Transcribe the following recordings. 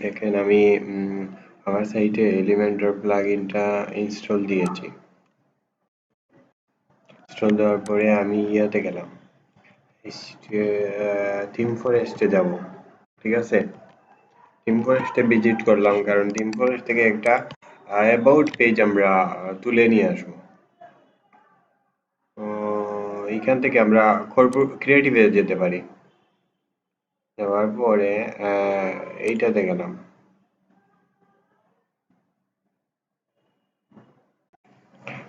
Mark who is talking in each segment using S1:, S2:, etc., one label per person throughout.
S1: দেখেন আমি আমার সাইটে এলিমেন্টর প্লাগইনটা ইনস্টল দিয়েছি। ইনস্টল দেওয়ার পরে আমি ইয়াতে গেলাম, থিম ফরেস্টে যাব। ঠিক আছে, থিম ফরেস্টে ভিজিট করলাম কারণ থিম ফরেস্ট থেকে একটা অ্যাবাউট পেজ আমরা তুলে নিয়ে আসবো। তো এইখান থেকে আমরা ক্রিয়েটিভে যেতে পারি। যাওয়ার পরে এইটাতে গেলাম।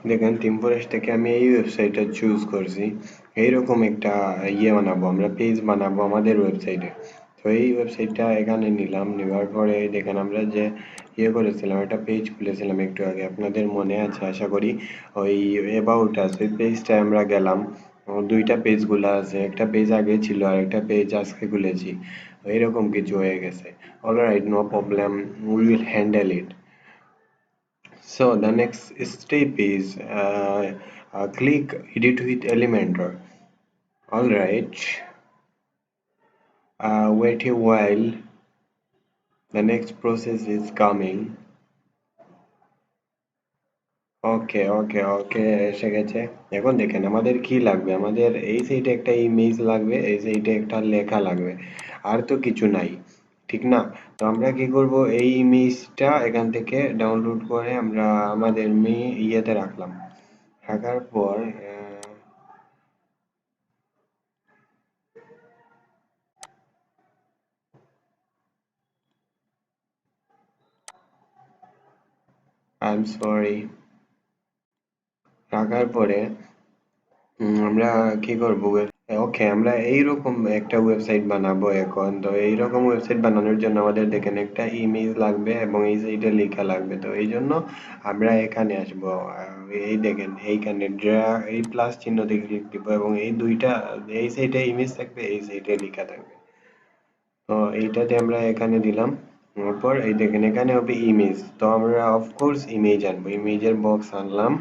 S1: দেখেন থিম ফরেস্ট থেকে আমি এই ওয়েবসাইটটা চুজ করছি। এইরকম একটা বানাবো, আমরা পেজ বানাবো আমাদের ওয়েবসাইটে। তো এই ওয়েবসাইটটা এখানে নিলাম, নেওয়ার পরে দেখেন আমরা যে করেছিলাম, একটা পেজ খুলেছিলাম একটু আগে, আপনাদের মনে আছে আশা করি। ওই অ্যাবাউট আছে, ওই পেজটায় আমরা গেলাম। দুইটা পেজগুলো আছে, একটা পেজ আগে ছিল আর একটা পেজ আজকে খুলেছি। এরকম কিছু হয়ে গেছে। Alright, no problem, we will handle it. So the next step is click edit with Elementor. Alright, wait a while. The next process is coming. ওকে এসে গেছে। এখন দেখেন আমাদের কি লাগবে, আমাদের এই সাইডে একটা ইমেজ লাগবে, এই সাইডে একটা লেখা লাগবে, আর তো কিছু নাই, ঠিক না? তো আমরা কি করব, এই ইমেজটা এখান থেকে ডাউনলোড করে আমরা আমাদের ইয়েতে রাখলাম। রাখার পর আই এম সরি, রাখার পরে আমরা কি করব, ওকে আমরা এইরকম একটা ওয়েবসাইট বানাবো এখন। তো এইরকম ওয়েবসাইট বানানোর জন্য আমাদের দেখেন একটা ইমেজ লাগবে এবং এই সাইডে লেখা লাগবে। তো এই জন্য আমরা এখানে আসবো, এই দেখেন এইখানে এই প্লাস চিহ্ন দিয়ে ক্লিক দিব এবং এই দুইটা, এই সাইডে ইমেজ থাকবে, এই সাইডে লেখা থাকবে। তো এইটাতে আমরা এখানে দিলাম। তারপর এই দেখেন এখানে হবে ইমেজ, তো আমরা অফকোর্স ইমেজ আনবো, ইমেজের বক্স আনলাম।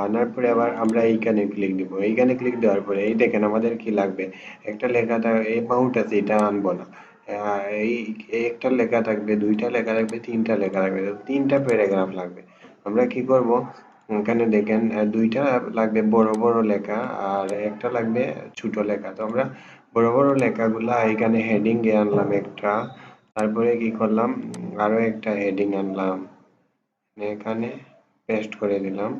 S1: আনার পরে আবার আমরা এইখানে ক্লিক দিব, এইখানে ক্লিক দেওয়ার পরে এই দেখেন আমাদের কি লাগবে, একটা লেখা থাকবে, অ্যাবাউট আছে, এটা আনবো না। এই একটা লেখা থাকবে, দুইটা লেখা থাকবে, তিনটা লেখা থাকবে, তো তিনটা প্যারাগ্রাফ লাগবে। আমরা কি করব, এখানে দেখেন দুইটা লাগবে বড় বড় লেখা আর একটা লাগবে ছোট লেখা। তো আমরা বড় বড় লেখাগুলা এখানে হেডিং এ আনলাম একটা, তারপরে কি করলাম, আরো একটা হেডিং আনলাম, এখানে পেস্ট করে দিলাম।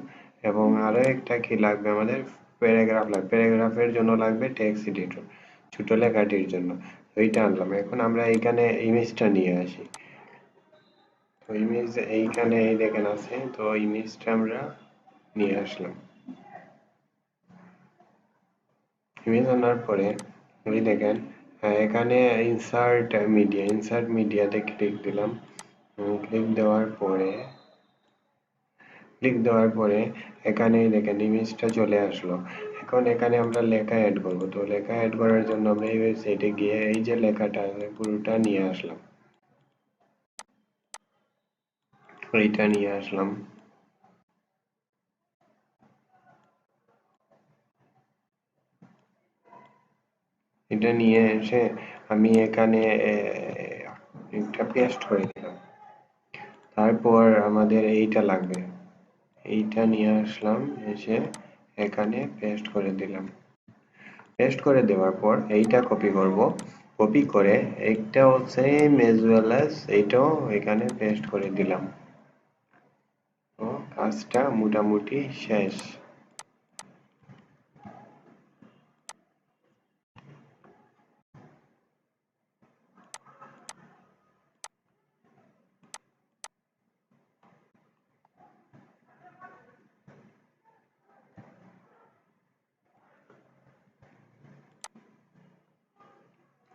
S1: এবং আরো একটা কি লাগবে আমাদের, প্যারাগ্রাফ লাগবে, প্যারাগ্রাফের জন্য লাগবে টেক্সট এডিটর, ছোট লেখাটির জন্য। ওইটা আনলাম। এখন আমরা এইখানে ইমেজটা নিয়ে আসি। তো ইমেজ এইখানে এই দেখেন আছে, তো ইমেজটা আমরা নিয়ে আসলাম। ইমেজ আনার পরে এই দেখেন এখানে ইনসার্ট মিডিয়াতে ক্লিক দিলাম। ক্লিক দেওয়ার পরে এখানে দেখেন ইমেজটা চলে আসলো। এখন এখানে আমরা লেখা অ্যাড করব, তো লেখা অ্যাড করার জন্য আমরা এই ওয়েবসাইটে গিয়ে এই যে লেখাটা আছে পুরোটা নিয়ে আসলাম, এইটা নিয়ে আসলাম। এটা নিয়ে এসে আমি এখানে একটা পেস্ট করে দিলাম। তারপর আমাদের এইটা লাগবে, এইটা নিয়ে আসলাম, এসে এখানে পেস্ট করে দিলাম। পেস্ট করে দেওয়ার পর এইটা কপি করব, কপি করে এইটাও সেম এজ ওয়েল অ্যাজ এইটাও এখানে পেস্ট করে দিলাম। তো কাজটা মোটামুটি শেষ।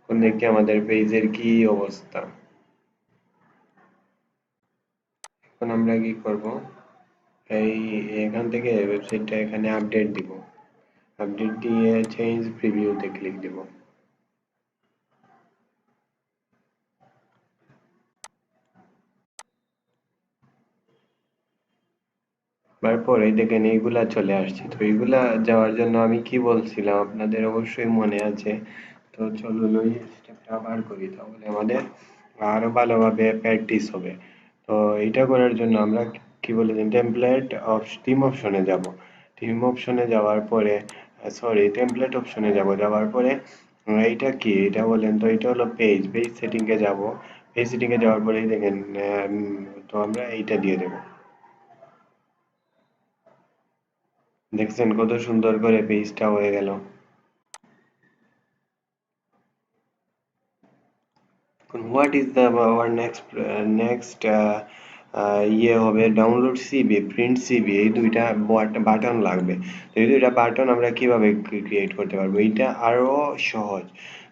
S1: এখন দেখি আমাদের পেজের কি অবস্থা। এখন আমরা কি করব, এই এখান থেকে ওয়েবসাইটটা এখানে আপডেট দিব, আপডেট দিয়ে চেঞ্জ প্রিভিউতে ক্লিক দিব। তারপর এই দেখেন এইগুলা চলে আসছে। তো এইগুলা যাওয়ার জন্য আমি কি বলছিলাম আপনাদের অবশ্যই মনে আছে। তো চলুন ওই স্টেপটা আবার করি, তাহলে আমাদের আরো ভালোভাবে প্র্যাকটিস হবে। তো এটা করার জন্য আমরা কি বলে টেমপ্লেট থিম অপশনে যাব। থিম অপশনে যাওয়ার পরে সরি টেমপ্লেট অপশনে যাব, যাওয়ার পরে এইটা কি এটা বলেন তো, এটা হলো পেজ পেজ সেটিংয়ে যাব। পেজ সেটিংয়ে যাওয়ার পরেই দেখেন তো আমরা এইটা দিয়ে দেব। দেখছেন কত সুন্দর করে পেজটা হয়ে গেল। What is the our next ইয়ে হবে ডাউনলোড সিবি প্রিন্ট সিবি, এই দুইটা বাটন লাগবে। তো এই দুইটা বাটন আমরা কিভাবে ক্রিয়েট করতে পারবো, এইটা আরো সহজ।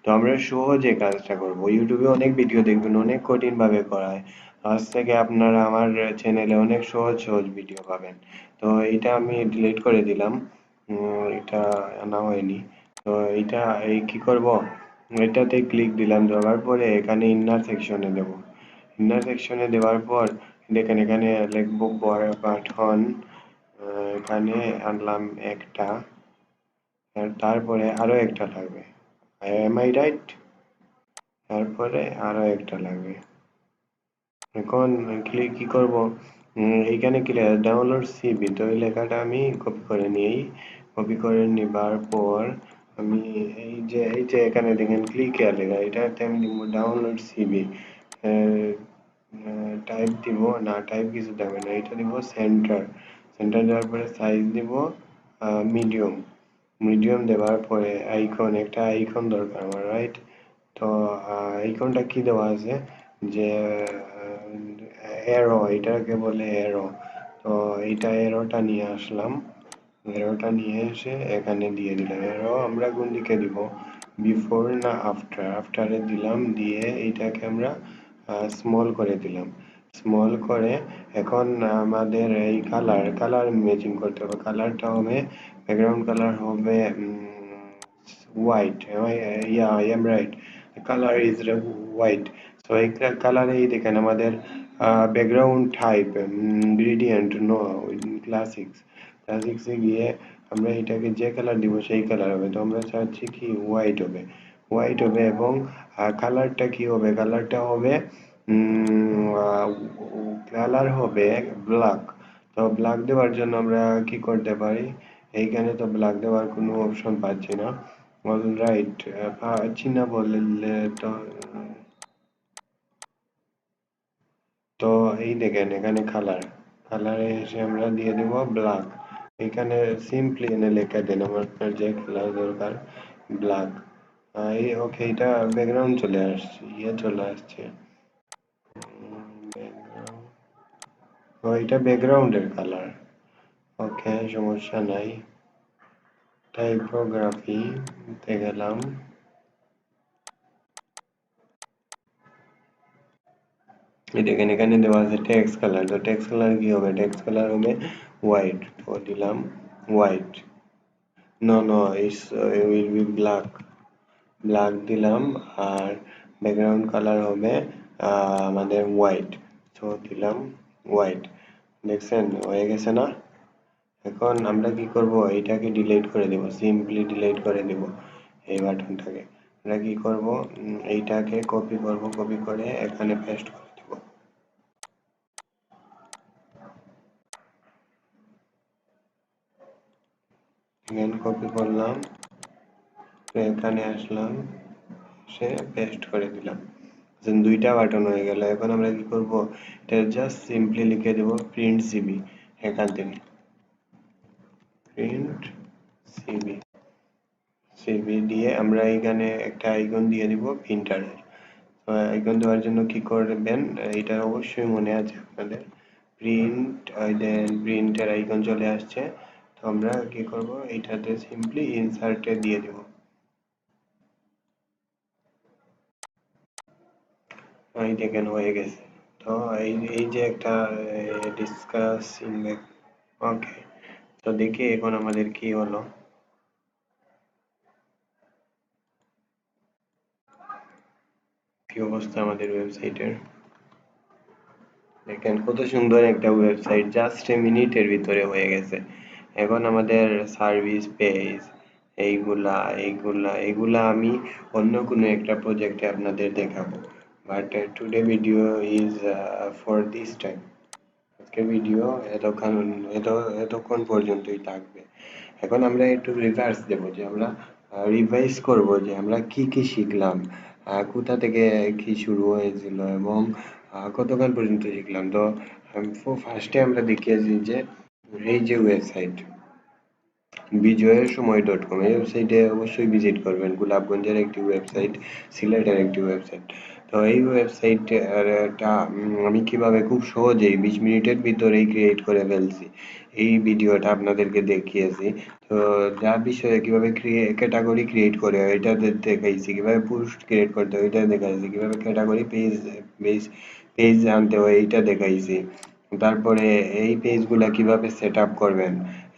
S1: তো আমরা সহজে কাজটা করব। ইউটিউবে অনেক ভিডিও দেখবেন অনেক কঠিন ভাবে করা হয়, আজ থেকে আপনারা আমার চ্যানেলে অনেক সহজ সহজ ভিডিও পাবেন। তো এইটা আমি ডিলিট করে দিলাম, এটা আনা হয়নি। তো এইটা এই কি করব, এটাতে ক্লিক দিলাম, দেওয়ার পরে এখানে ইন্নার সেকশনে দেব। ইন্নার সেকশনে দেওয়ার পর দেখেন এখানে লিখবো বাটন, এখানে আনলাম একটা, আর তারপরে আরো একটা লাগবে। Am I right? তারপরে আরো একটা লাগবে। এখন কি করব, এইখানে কি লেখা ডাউনলোড সিবি, তো এই লেখাটা আমি কপি করে নিই। কপি করে নেবার পর আমি এই যে এখানে দেখেন ক্লিক এর লেখা, এটাতে আমি লিখব ডাউনলোড সিবি। টাইপ দিব না, টাইপ কিছু দেবে না, এটা দিব সেন্টার। সেন্টার দেওয়ার পরে সাইজ দিব মিডিয়াম। মিডিয়াম দেওয়ার পরে আইকন, একটা আইকন দরকার আমার, রাইট? তো আইকনটা কি দেওয়া আছে, যে এরো, এটাকে বলে এরো। তো এইটা এরোটা নিয়ে আসলাম, এরোটা নিয়ে এসে এখানে দিয়ে দিলাম। এরো আমরা কোন দিকে দিব, বিফোর না আফটার? আফটারে দিলাম, দিয়ে এইটাকে আমরা স্মল করে দিলাম। স্মল করে এখন আমাদের এই কালার ম্যাচিং করতে হবে। কালারটা হবে ব্যাকগ্রাউন্ড কালার হবে white. Yeah, I am right. The color is white. So এই কালারে দেখেন আমাদের background type gradient no classics. ক্লাসিক্সে গিয়ে আমরা এটাকে যে কালার দিব সেই কালার হবে। তো আমরা চাচ্ছি কি হোয়াইট হবে, হোয়াইট হবে। এবং কালারটা কি হবে, কালারটা হবে কালার হবে ব্ল্যাক। তো ব্ল্যাক দেওয়ার জন্য আমরা কি করতে পারি, এইখানে তো ব্ল্যাক দেওয়ার কোনো অপশন পাচ্ছি না। অলরাইট, পাচ্ছি না বললে তো, তো এই দেখেন এখানে কালার, কালারে এসে আমরা দিয়ে দেব ব্ল্যাক। এখানে সিম্পলি এনে লেখা দেন আমার যে কালার দরকার, ব্ল্যাক। এই ওকে, এটা ব্যাকগ্রাউন্ড চলে আসছে, ইয়ে চলে আসছে ব্যাকগ্রাউন্ড। ও এটা ব্যাকগ্রাউন্ডের কালার, ওকে সমস্যা নাই। টাইপোগ্রাফি তে গেলাম, এই দেখেন এখানে দেওয়া আছে টেক্সট কালার। তো টেক্সট কালার কি হবে, টেক্সট কালার হবে হোয়াইট। তো দিলাম white. No no, it's will be black. Black দিলাম। আর ব্যাকগ্রাউন্ড কালার হবে আমাদের হোয়াইট। তো দিলাম হোয়াইট। দেখছেন হয়ে গেছে না? এখন আমরা কি করব, এইটাকে ডিলিট করে দেব, সিম্পলি ডিলিট করে দেব এই বাটনটাকে। আমরা কি করব, এইটাকে কপি করব, কপি করে এখানে পেস্ট করে দেব। এখানে কপি করলাম, এখানে আসলাম, সে পেস্ট করে দিলাম। দুইটা বাটন হয়ে গেল। এখন আমরা কি করব, এটা জাস্ট সিম্পলি লিখে দেব প্রিন্ট সিবি। এখান থেকে প্রিন্ট সিবি, সিবি দিয়ে আমরা এখানে একটা আইকন দিয়ে দিব প্রিন্টারের। আইকন দেওয়ার জন্য কি করবেন, এটা অবশ্যই মনে আছে আপনাদের, প্রিন্ট, দেন প্রিন্টের আইকন চলে আসছে। তো আমরা কি করব, এইটাতে সিম্পলি ইনসার্টে দিয়ে দেব। এই দেখেন হয়ে গেছে। তো এই যে একটা ডিসকাসিং, ওকে। তো দেখি এখন আমাদের কি হলো, কি অবস্থা আমাদের ওয়েবসাইটের। দেখেন কত সুন্দর একটা ওয়েবসাইট, জাস্ট মিনিটের ভিতরে হয়ে গেছে। এখন আমাদের সার্ভিস পেজ, এইগুলা এইগুলা আমি অন্য কোনো একটা প্রজেক্টে আপনাদের দেখাবো। but today video is for this time. আজকের ভিডিও এতক্ষণ পর্যন্তই থাকবে। এখন আমরা একটু রিভার্স দেবো, যে আমরা রিভাইজ করব যে আমরা কি কি শিখলাম, কোথা থেকে কি শুরু হয়েছিল এবং কতক্ষণ পর্যন্ত শিখলাম। তো ফার্স্টে আমরা দেখিয়েছি যে এই যে ওয়েবসাইট বিজয়ের সময় .com, এই ওয়েবসাইটে অবশ্যই ভিজিট করবেন। গোলাপগঞ্জের একটি ওয়েবসাইট, সিলেটের একটি ওয়েবসাইট। তো এই ওয়েবসাইটটা আমি কিভাবে খুব সহজেই 20 মিনিটের ভিতরেই ক্রিয়েট করে ফেলছি, এই ভিডিওটা আপনাদেরকে দেখিয়েছি। তো যা বিষয়ে কিভাবে ক্যাটাগরি ক্রিয়েট করে এটা দেখাইছি, কিভাবে পোস্ট ক্রিয়েট করতে হয় এটা দেখাইছি, কিভাবে ক্যাটাগরি পেজ পেজ আনতে হয় এইটা দেখাইছি। তারপরে এই পেজগুলা কিভাবে সেট আপ করবেন,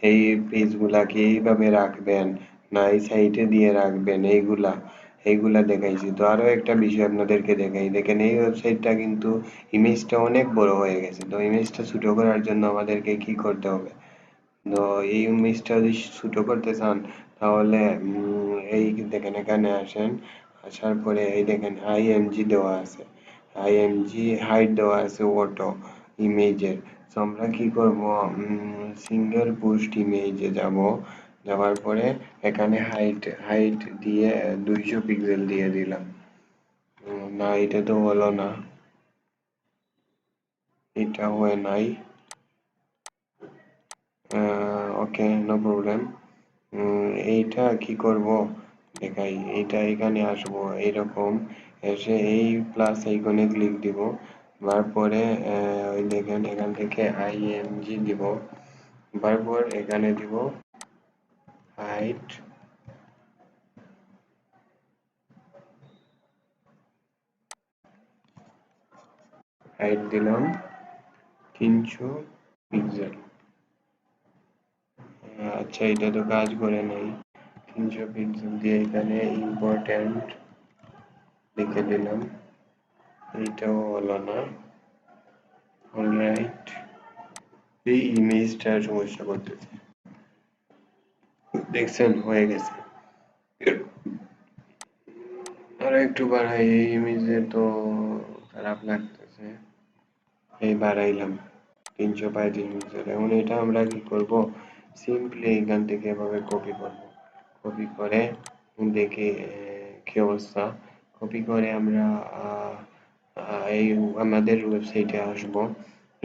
S1: এই পেজগুলাকে এইভাবে রাখবেন না এই সাইডে দিয়ে রাখবেন, এইগুলা দেখাইছি। তো আরো একটা বিষয় আপনাদেরকে দেখাই, দেখেন এই ওয়েবসাইটটা কিন্তু ইমেজটা অনেক বড় হয়ে গেছে। তো ইমেজটা ছোট করার জন্য আমাদেরকে কি করতে হবে, তো এই ইমেজটা যদি ছোট করতে চান তাহলে এই দেখেন এখানে আসেন, আসার পরে এই দেখেন আইএমজি দেওয়া আছে, আইএমজি হাইট দেওয়া আছে অটো ইমেজের। তো আমরা কি করব, সিঙ্গেল পোস্ট ইমেজে যাব, যাওয়ার পরে এখানে হাইট দিয়ে 200 পিক্সেল দিয়ে দিলাম। না এটা তো হলো না, এটা হয় নাই। ওকে, নো প্রবলেম। এইটা কি করব দেখাই, এইটা এখানে আসবো এইরকম, এসে এই প্লাস আইকনে ক্লিক দিব, তারপরে ওই দেখেন এখান থেকে আইএমজি দিব, তারপর এখানে দিব হাইট, দিলাম 300 পিক্সেল। আচ্ছা এটা তো কাজ করে নাই, 300 পিক্সেল দিয়ে এখানে ইম্পর্টেন্ট লিখে দিলাম, এইটাও হলো না। অলরাইট, এই ইমেজটার সমস্যা করতেছে, দেখছেন হয়ে গেছে। আর একটু বাড়াই, এই ইমেজে তো খারাপ লাগতেছে, এই বাড়াইলাম 335 পিক্সেল। এখন এটা আমরা কি করব, সিম্পলি এখান থেকে এভাবে কপি করব, কপি করে দেখি কি অবস্থা। কপি করে আমরা এই আমাদের ওয়েবসাইটে আসব,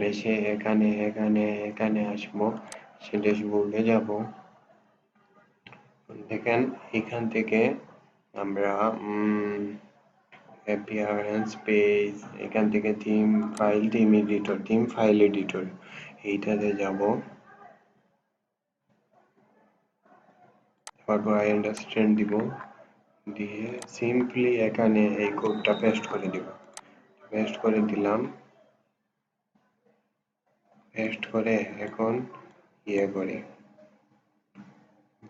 S1: এসে এখানে আসবো, সে ড্যাশবোর্ডে যাব। দেখেন এখান থেকে আমরা অ্যাপিয়ারেন্স পেজ, এখান থেকে থিম ফাইল এডিটর এইটাতে যাব, তারপর আই আন্ডারস্ট্যান্ড দিব, দিয়ে সিম্পলি এখানে এই কোডটা পেস্ট করে দিব, পেস্ট করে দিলাম। পেস্ট করে এখন ইয়ে করি,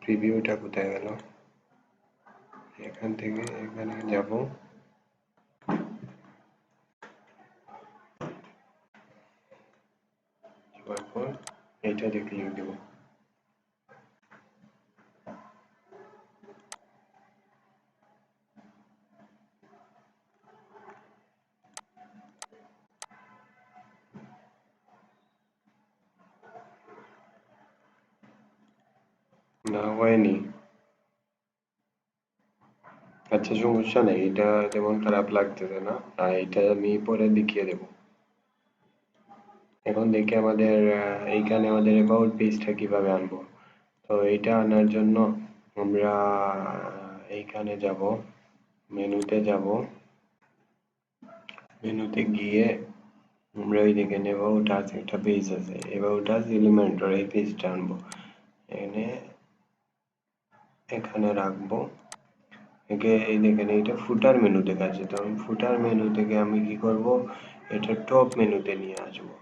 S1: প্রিভিউটা কোথায় গেল, এখান থেকে এখানে যাব, তারপর এইটাতে ক্লিক দিব। না হয়নি, আচ্ছা সমস্যা নেই, এটা তেমন খারাপ লাগতেছে না, আর এটা আমি পরে দেখিয়ে দেব। এখন দেখি আমাদের এইখানে আমাদের অ্যাবাউট পেজটা কিভাবে আনবো। তো এইটা আনার জন্য আমরা এইখানে যাব, মেনুতে যাব, মেনুতে গিয়ে আমরা ওই দেখেন অ্যাবাউট আস একটা পেজ আছে, অ্যাবাউট আস এলিমেন্টর, এই পেজটা আনবো, এনে এখানে রাখবো। এই দেখেন এইটা ফুটার মেনু দেখাচ্ছে, তো আমি ফুটার মেনু থেকে আমি কি করব, এটা টপ মেনুতে নিয়ে আসবো,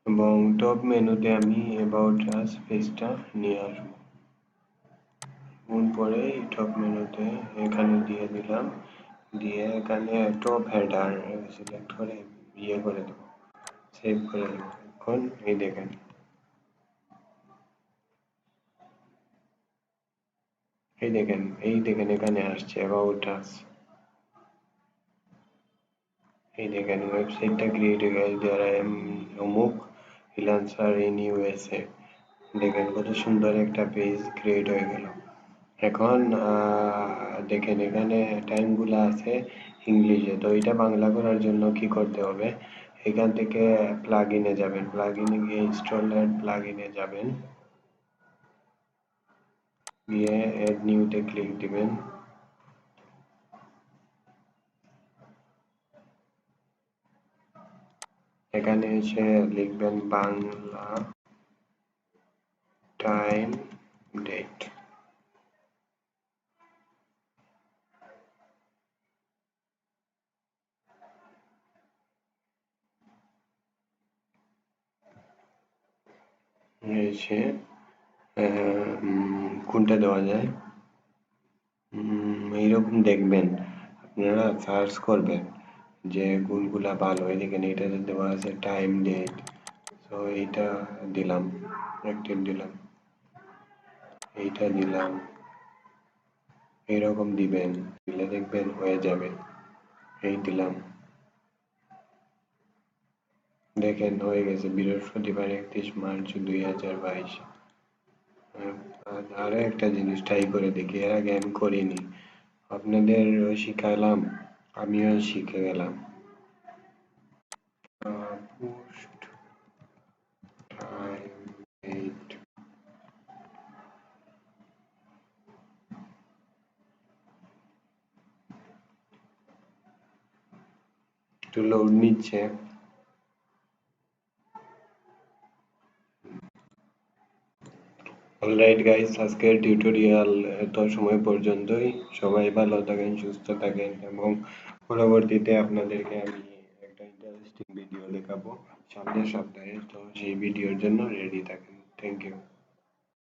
S1: এবং টপ মেনুতে আমি অ্যাবাউট আস পেজটা নিয়ে আসবো। পরে টপ মেনুতে এখানে দিয়ে দিলাম, দিয়ে এখানে টপ হেডার সিলেক্ট করে ইয়ে করে দেবো, সেভ করে দেবো। এখন এই দেখেন এই দেখেন এখানে আসছে অ্যাবাউট আস। এই দেখেন ওয়েবসাইটটা ক্রিয়েট হয়ে গেছে, দেয়ার আই এম অমুক ফ্রিল্যান্সার ইন ইউএসএ। দেখেন কত সুন্দর একটা পেজ ক্রিয়েট হয়ে গেল। এখন দেখেন এখানে টাইমগুলো আছে ইংলিশে, তো এটা বাংলা করার জন্য কি করতে হবে, এখান থেকে প্লাগ ইনে যাবেন, প্লাগ ইনে গিয়ে ইনস্টলার প্লাগ ইনে যাবেন, গিয়ে এড নিউতে ক্লিক দিবেন। এখানে এসে লিখবেন বাংলা টাইম ডেট। এসে কোনটা দেওয়া যায়, এইরকম দেখবেন, আপনারা সার্চ করবেন যে কোনগুলা ভালো। এখানে এটাতে দেওয়া আছে টাইম ডেট, তো এইটা দিলাম, অ্যাক্টিভ দিলাম, এইটা দিলাম, এইরকম দিবেন, দিলে দেখবেন হয়ে যাবে। এই দিলাম, দেখেন হয়ে গেছে, বৃহস্পতিবার 31 মার্চ 2022। আরো একটা জিনিস ট্রাই করে দেখি, এর আগে আমি করিনি, আপনাদের শিখাইলাম, আমিও শিখে গেলাম। পোস্ট টাইম ডেট, একটু লোড নিচ্ছে। অলরাইট গাইস, আজকের টিউটোরিয়াল এত সময় পর্যন্তই। সবাই ভালো থাকেন, সুস্থ থাকেন, এবং পরবর্তীতে আপনাদেরকে আমি একটা ইন্টারেস্টিং ভিডিও দেখাবো সামনের সপ্তাহে, তো সেই ভিডিওর জন্য রেডি থাকেন। Thank you.